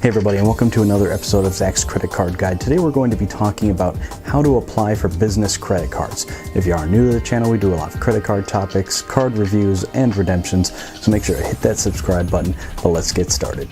Hey everybody, and welcome to another episode of Zach's Credit Card Guide. Today we're going to be talking about how to apply for business credit cards. If you are new to the channel, we do a lot of credit card topics, card reviews, and redemptions, so make sure to hit that subscribe button, but let's get started.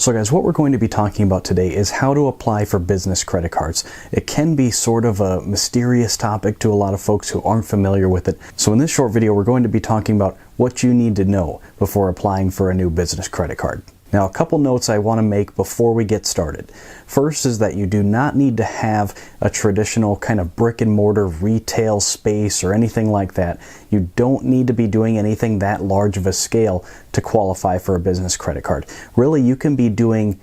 So guys, what we're going to be talking about today is how to apply for business credit cards. It can be sort of a mysterious topic to a lot of folks who aren't familiar with it. So in this short video, we're going to be talking about what you need to know before applying for a new business credit card. Now, a couple notes I want to make before we get started. First is that you do not need to have a traditional kind of brick and mortar retail space or anything like that. You don't need to be doing anything that large of a scale to qualify for a business credit card. Really, you can be doing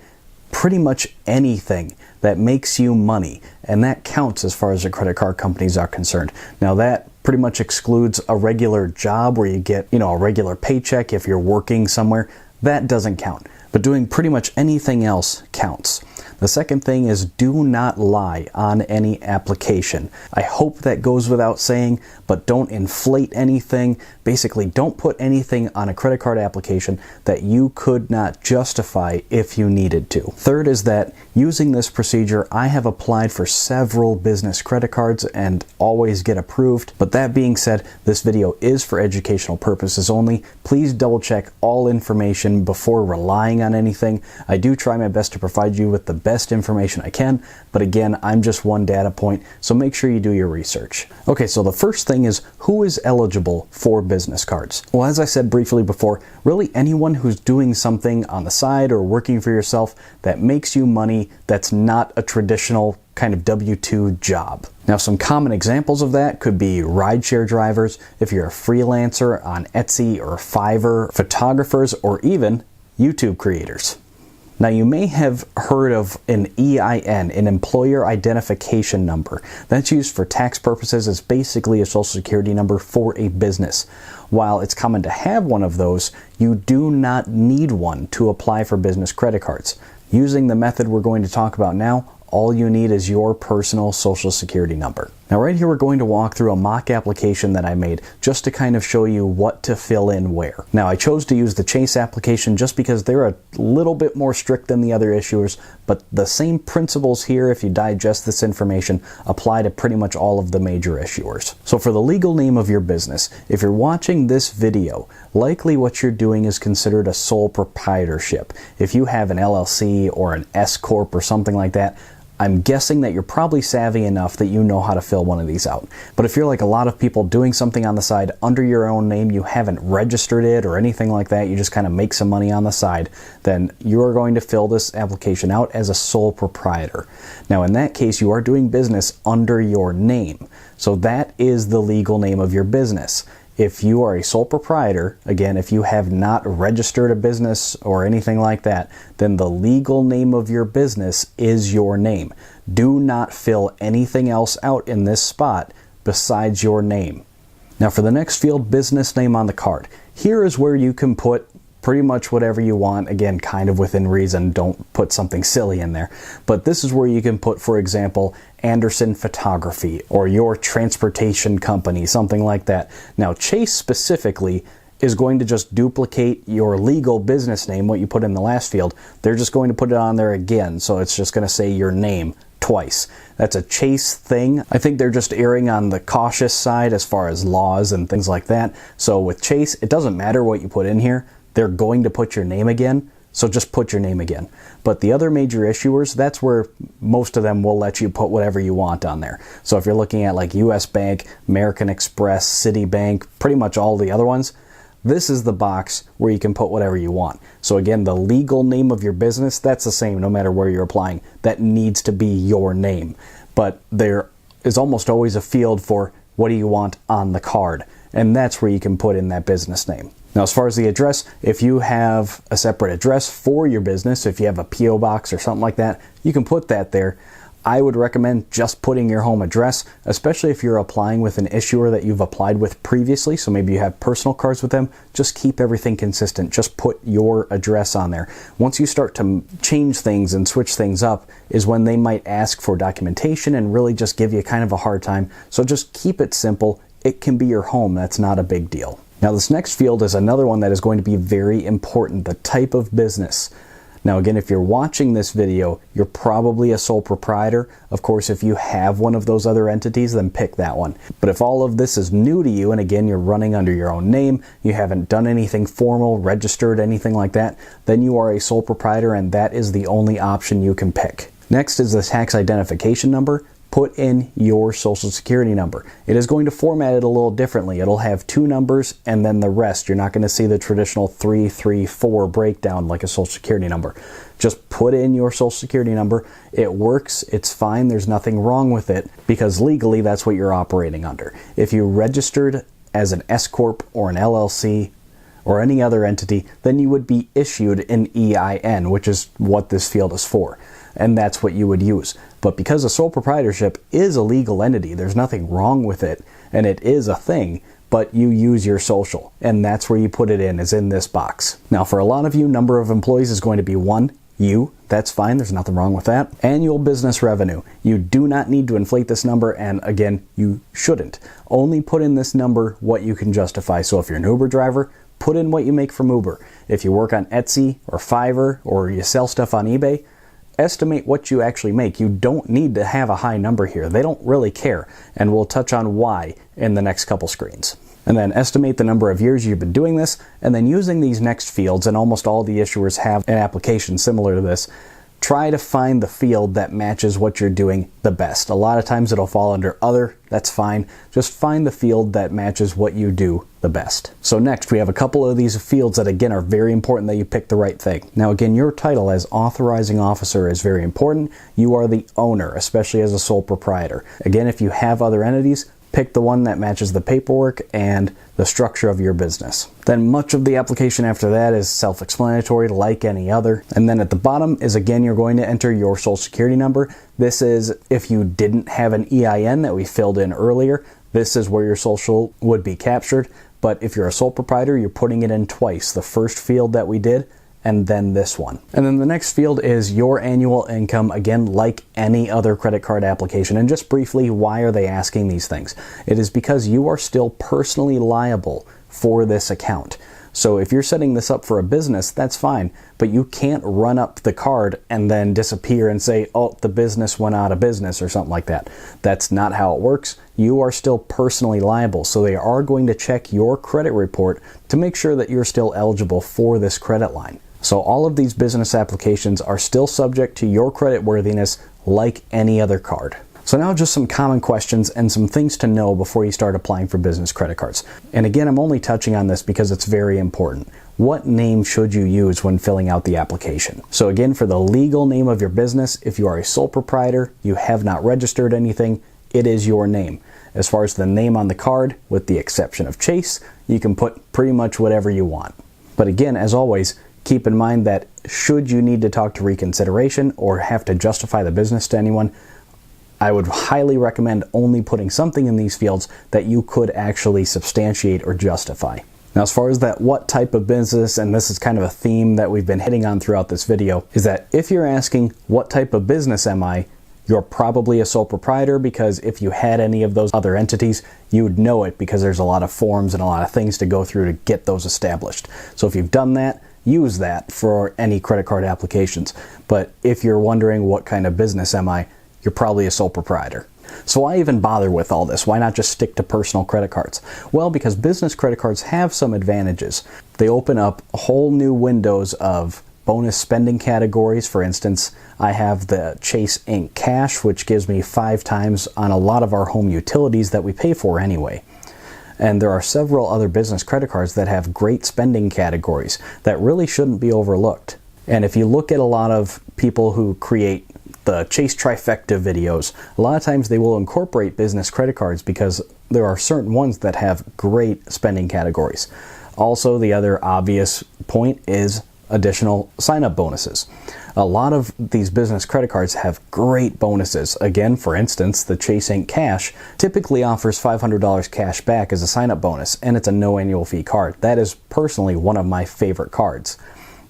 pretty much anything that makes you money, and that counts as far as the credit card companies are concerned. Now, that pretty much excludes a regular job where you get, a regular paycheck if you're working somewhere. That doesn't count. But doing pretty much anything else counts. The second thing is do not lie on any application. I hope that goes without saying, but don't inflate anything. Basically, don't put anything on a credit card application that you could not justify if you needed to. Third is that using this procedure, I have applied for several business credit cards and always get approved. But that being said, this video is for educational purposes only. Please double check all information before relying on anything. I do try my best to provide you with the best information I can, but again, I'm just one data point, so make sure you do your research. Okay, so the first thing is who is eligible for business cards? Well, as I said briefly before, really anyone who's doing something on the side or working for yourself that makes you money that's not a traditional kind of W-2 job. Now, some common examples of that could be rideshare drivers, if you're a freelancer on Etsy or Fiverr, photographers, or even YouTube creators. Now, you may have heard of an EIN, an employer identification number. That's used for tax purposes. It's basically a social security number for a business. While it's common to have one of those, you do not need one to apply for business credit cards. Using the method we're going to talk about now, all you need is your personal social security number. Now right here we're going to walk through a mock application that I made just to kind of show you what to fill in where. Now I chose to use the Chase application just because they're a little bit more strict than the other issuers, but the same principles here, if you digest this information, apply to pretty much all of the major issuers. So for the legal name of your business, if you're watching this video, likely what you're doing is considered a sole proprietorship. If you have an LLC or an S Corp or something like that, I'm guessing that you're probably savvy enough that you know how to fill one of these out. But if you're like a lot of people doing something on the side under your own name, you haven't registered it or anything like that, you just kind of make some money on the side, then you are going to fill this application out as a sole proprietor. Now in that case, you are doing business under your name. So that is the legal name of your business. If you are a sole proprietor, again, if you have not registered a business or anything like that, then the legal name of your business is your name. Do not fill anything else out in this spot besides your name. Now for the next field, business name on the card. Here is where you can put pretty much whatever you want, again, kind of within reason, don't put something silly in there. But this is where you can put, for example, Anderson Photography or your transportation company, something like that. Now, Chase specifically is going to just duplicate your legal business name, what you put in the last field. They're just going to put it on there again, so it's just going to say your name twice. That's a Chase thing. I think they're just erring on the cautious side as far as laws and things like that. So with Chase, it doesn't matter what you put in here. They're going to put your name again, so just put your name again. But the other major issuers, that's where most of them will let you put whatever you want on there. So if you're looking at like US Bank, American Express, Citibank, pretty much all the other ones, this is the box where you can put whatever you want. So again, the legal name of your business, that's the same no matter where you're applying. That needs to be your name. But there is almost always a field for what do you want on the card. And that's where you can put in that business name. Now, as far as the address, if you have a separate address for your business, if you have a P.O. box or something like that, you can put that there. I would recommend just putting your home address, especially if you're applying with an issuer that you've applied with previously, so maybe you have personal cards with them. Just keep everything consistent. Just put your address on there. Once you start to change things and switch things up is when they might ask for documentation and really just give you kind of a hard time. So just keep it simple. It can be your home. That's not a big deal. Now this next field is another one that is going to be very important, the type of business. Now again, if you're watching this video, you're probably a sole proprietor. Of course, if you have one of those other entities, then pick that one. But if all of this is new to you, and again, you're running under your own name, you haven't done anything formal, registered, anything like that, then you are a sole proprietor, and that is the only option you can pick. Next is the tax identification number. Put in your social security number. It is going to format it a little differently. It'll have 2 numbers and then the rest. You're not going to see the traditional 3, 3, 4 breakdown like a social security number. Just put in your social security number. It works. It's fine. There's nothing wrong with it because legally that's what you're operating under. If you registered as an S Corp or an LLC or any other entity, then you would be issued an EIN, which is what this field is for. And that's what you would use. But because a sole proprietorship is a legal entity, there's nothing wrong with it, and it is a thing, but you use your social, and that's where you put it in, is in this box. Now for a lot of you, number of employees is going to be 1. You, that's fine, there's nothing wrong with that. Annual business revenue. You do not need to inflate this number, and again, you shouldn't. Only put in this number what you can justify. So if you're an Uber driver, put in what you make from Uber. If you work on Etsy or Fiverr or you sell stuff on eBay, estimate what you actually make. You don't need to have a high number here. They don't really care, and we'll touch on why in the next couple screens. And then estimate the number of years you've been doing this, and then using these next fields, and almost all the issuers have an application similar to this, try to find the field that matches what you're doing the best. A lot of times it'll fall under other, that's fine. Just find the field that matches what you do the best. So next we have a couple of these fields that again are very important that you pick the right thing. Now again, your title as authorizing officer is very important. You are the owner, especially as a sole proprietor. Again, if you have other entities, pick the one that matches the paperwork and the structure of your business. Then much of the application after that is self-explanatory like any other. And then at the bottom is again, you're going to enter your social security number. This is if you didn't have an EIN that we filled in earlier, this is where your social would be captured. But if you're a sole proprietor, you're putting it in twice. The first field that we did, and then this one. And then the next field is your annual income, again, like any other credit card application. And just briefly, why are they asking these things? It is because you are still personally liable for this account. So if you're setting this up for a business, that's fine, but you can't run up the card and then disappear and say, oh, the business went out of business or something like that. That's not how it works. You are still personally liable, so they are going to check your credit report to make sure that you're still eligible for this credit line. So all of these business applications are still subject to your credit worthiness like any other card. So now just some common questions and some things to know before you start applying for business credit cards. And again, I'm only touching on this because it's very important. What name should you use when filling out the application? So again, for the legal name of your business, if you are a sole proprietor, you have not registered anything, it is your name. As far as the name on the card, with the exception of Chase, you can put pretty much whatever you want. But again, as always, keep in mind that should you need to talk to reconsideration or have to justify the business to anyone, I would highly recommend only putting something in these fields that you could actually substantiate or justify. Now, as far as that what type of business, and this is kind of a theme that we've been hitting on throughout this video, is that if you're asking what type of business am I, you're probably a sole proprietor, because if you had any of those other entities, you would know it because there's a lot of forms and a lot of things to go through to get those established. So if you've done that, use that for any credit card applications. But if you're wondering what kind of business am I, you're probably a sole proprietor. So why even bother with all this? Why not just stick to personal credit cards? Well, because business credit cards have some advantages. They open up whole new windows of bonus spending categories. For instance, I have the Chase Inc. Cash, which gives me 5 times on a lot of our home utilities that we pay for anyway. And there are several other business credit cards that have great spending categories that really shouldn't be overlooked. And if you look at a lot of people who create the Chase Trifecta videos, a lot of times they will incorporate business credit cards because there are certain ones that have great spending categories. Also, the other obvious point is additional sign-up bonuses. A lot of these business credit cards have great bonuses. Again, for instance, the Chase Inc. Cash typically offers $500 cash back as a sign-up bonus, and it's a no annual fee card. That is personally one of my favorite cards.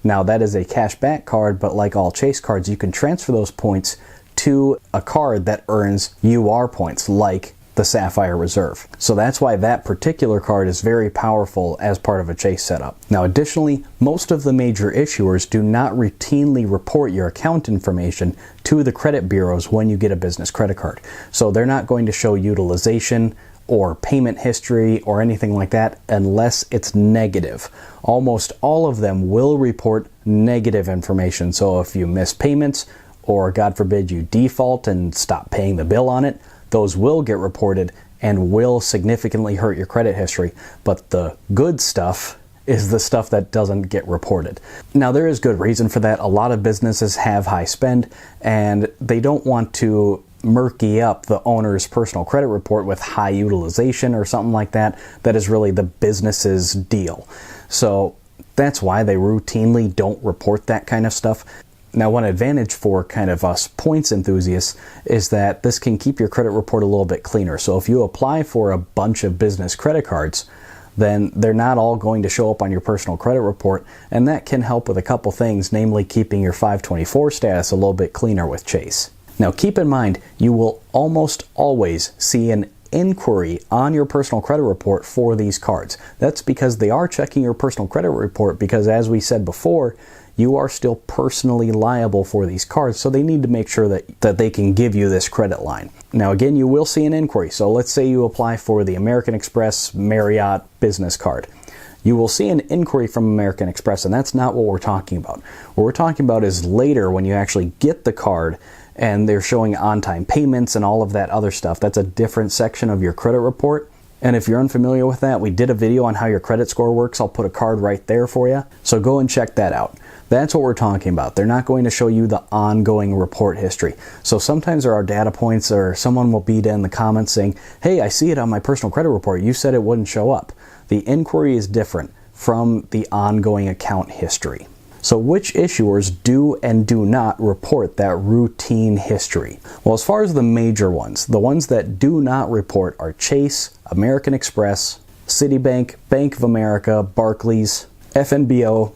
Now, that is a cash back card, but like all Chase cards, you can transfer those points to a card that earns UR points, like the Sapphire Reserve. So that's why that particular card is very powerful as part of a Chase setup. Now additionally, most of the major issuers do not routinely report your account information to the credit bureaus when you get a business credit card. So they're not going to show utilization or payment history or anything like that unless it's negative. Almost all of them will report negative information. So if you miss payments, or God forbid you default and stop paying the bill on it, those will get reported and will significantly hurt your credit history. But the good stuff is the stuff that doesn't get reported. Now there is good reason for that. A lot of businesses have high spend and they don't want to murky up the owner's personal credit report with high utilization or something like that. That is really the business's deal. So that's why they routinely don't report that kind of stuff. Now, one advantage for kind of us points enthusiasts is that this can keep your credit report a little bit cleaner. So if you apply for a bunch of business credit cards, then they're not all going to show up on your personal credit report, and that can help with a couple things, namely keeping your 524 status a little bit cleaner with Chase. Now, keep in mind, you will almost always see an inquiry on your personal credit report for these cards. That's because they are checking your personal credit report because, as we said before, you are still personally liable for these cards, so they need to make sure that they can give you this credit line. Now again, you will see an inquiry. So let's say you apply for the American Express Marriott business card. You will see an inquiry from American Express, and that's not what we're talking about. What we're talking about is later when you actually get the card and they're showing on-time payments and all of that other stuff. That's a different section of your credit report. And if you're unfamiliar with that, we did a video on how your credit score works. I'll put a card right there for you. So go and check that out. That's what we're talking about. They're not going to show you the ongoing report history. So sometimes there are data points or someone will be in the comments saying, hey, I see it on my personal credit report. You said it wouldn't show up. The inquiry is different from the ongoing account history. So which issuers do and do not report that routine history? Well, as far as the major ones, the ones that do not report are Chase, American Express, Citibank, Bank of America, Barclays, FNBO,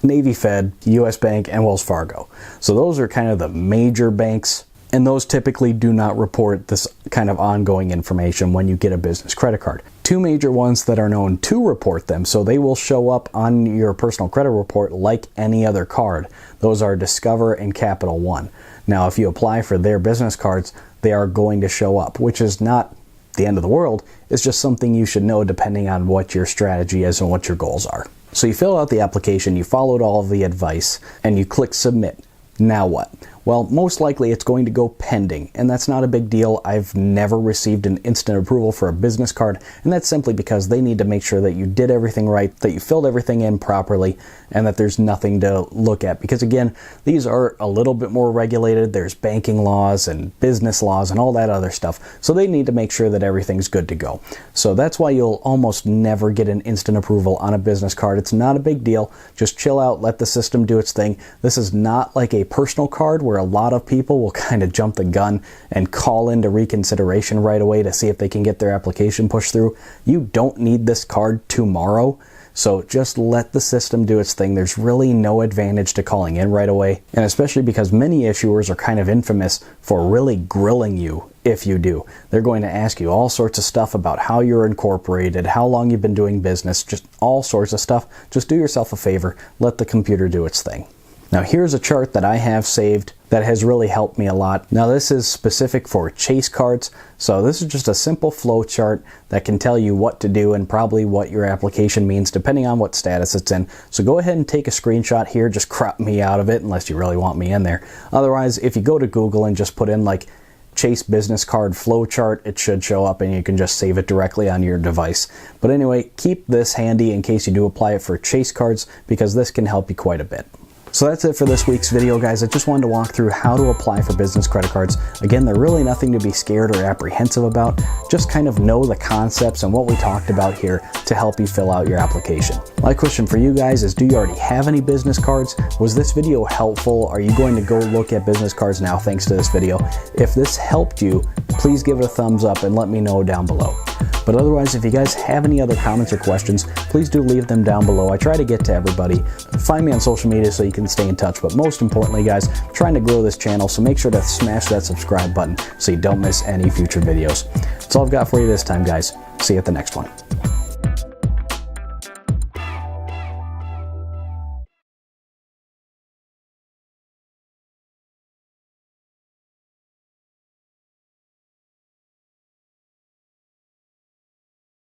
Navy Fed, US Bank, and Wells Fargo. So those are kind of the major banks, and those typically do not report this kind of ongoing information when you get a business credit card. Two major ones that are known to report them, so they will show up on your personal credit report like any other card. Those are Discover and Capital One. Now, if you apply for their business cards, they are going to show up, which is not the end of the world. It's just something you should know depending on what your strategy is and what your goals are. So you fill out the application, you followed all of the advice, and you click Submit. Now what? Well, most likely it's going to go pending, and that's not a big deal. I've never received an instant approval for a business card, and that's simply because they need to make sure that you did everything right, that you filled everything in properly, and that there's nothing to look at. Because again, these are a little bit more regulated. There's banking laws and business laws and all that other stuff, so they need to make sure that everything's good to go. So that's why you'll almost never get an instant approval on a business card. It's not a big deal. Just chill out, let the system do its thing. This is not like a personal card where a lot of people will kind of jump the gun and call into reconsideration right away to see if they can get their application pushed through. You don't need this card tomorrow, so just let the system do its thing. There's really no advantage to calling in right away, and especially because many issuers are kind of infamous for really grilling you if you do. They're going to ask you all sorts of stuff about how you're incorporated, how long you've been doing business, just all sorts of stuff. Just do yourself a favor, let the computer do its thing. Now here's a chart that I have saved that has really helped me a lot. Now this is specific for Chase cards, so this is just a simple flow chart that can tell you what to do and probably what your application means depending on what status it's in. So go ahead and take a screenshot here, just crop me out of it unless you really want me in there. Otherwise, if you go to Google and just put in like Chase business card flow chart, it should show up and you can just save it directly on your device. But anyway, keep this handy in case you do apply it for Chase cards because this can help you quite a bit. So that's it for this week's video, guys. I just wanted to walk through how to apply for business credit cards. Again, they're really nothing to be scared or apprehensive about. Just kind of know the concepts and what we talked about here to help you fill out your application. My question for you guys is, do you already have any business cards? Was this video helpful? Are you going to go look at business cards now thanks to this video? If this helped you, please give it a thumbs up and let me know down below. But otherwise, if you guys have any other comments or questions, please do leave them down below. I try to get to everybody. Find me on social media so you can stay in touch. But most importantly, guys, I'm trying to grow this channel, so make sure to smash that subscribe button so you don't miss any future videos. That's all I've got for you this time, guys. See you at the next one.